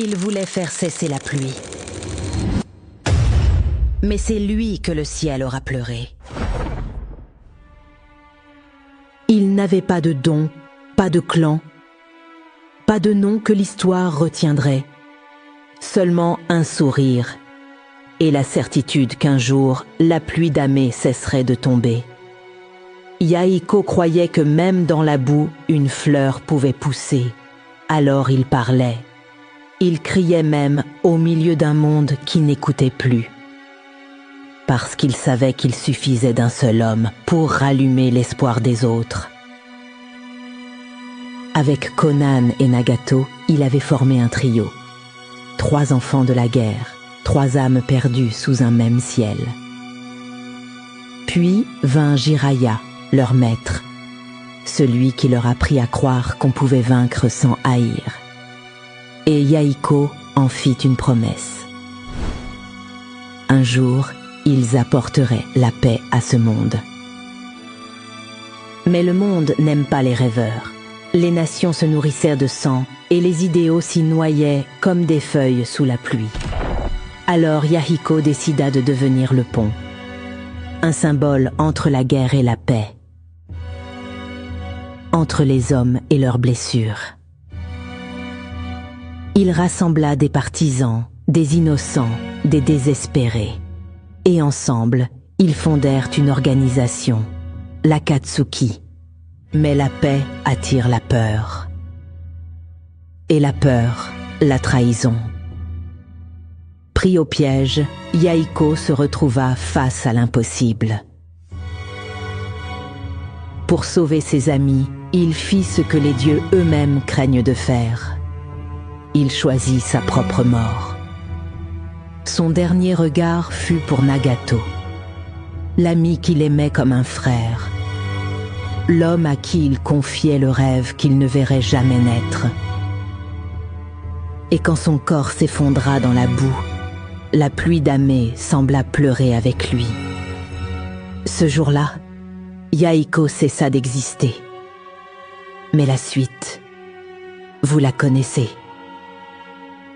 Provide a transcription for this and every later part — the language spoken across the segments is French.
Il voulait faire cesser la pluie. Mais c'est lui que le ciel aura pleuré. Il n'avait pas de don, pas de clan, pas de nom que l'histoire retiendrait. Seulement un sourire et la certitude qu'un jour, la pluie damnée cesserait de tomber. Yahiko croyait que même dans la boue, une fleur pouvait pousser. Alors il parlait. Il criait même au milieu d'un monde qui n'écoutait plus. Parce qu'il savait qu'il suffisait d'un seul homme pour rallumer l'espoir des autres. Avec Conan et Nagato, il avait formé un trio. 3 enfants de la guerre, 3 âmes perdues sous un même ciel. Puis vint Jiraiya, leur maître, celui qui leur apprit à croire qu'on pouvait vaincre sans haïr. Et Yahiko en fit une promesse. Un jour, ils apporteraient la paix à ce monde. Mais le monde n'aime pas les rêveurs. Les nations se nourrissèrent de sang et les idéaux s'y noyaient comme des feuilles sous la pluie. Alors Yahiko décida de devenir le pont, un symbole entre la guerre et la paix, entre les hommes et leurs blessures. Il rassembla des partisans, des innocents, des désespérés. Et ensemble, ils fondèrent une organisation, l'Akatsuki. Mais la paix attire la peur. Et la peur, la trahison. Pris au piège, Yahiko se retrouva face à l'impossible. Pour sauver ses amis, il fit ce que les dieux eux-mêmes craignent de faire. Il choisit sa propre mort. Son dernier regard fut pour Nagato, l'ami qu'il aimait comme un frère, l'homme à qui il confiait le rêve qu'il ne verrait jamais naître. Et quand son corps s'effondra dans la boue, la pluie damnée sembla pleurer avec lui. Ce jour-là, Yahiko cessa d'exister. Mais la suite, vous la connaissez.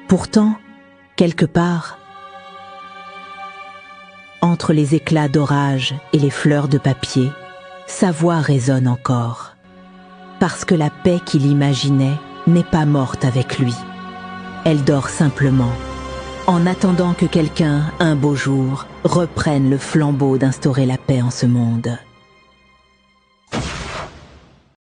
Pourtant, quelque part, entre les éclats d'orage et les fleurs de papier, sa voix résonne encore. Parce que la paix qu'il imaginait n'est pas morte avec lui. Elle dort simplement, en attendant que quelqu'un, un beau jour, reprenne le flambeau d'instaurer la paix en ce monde.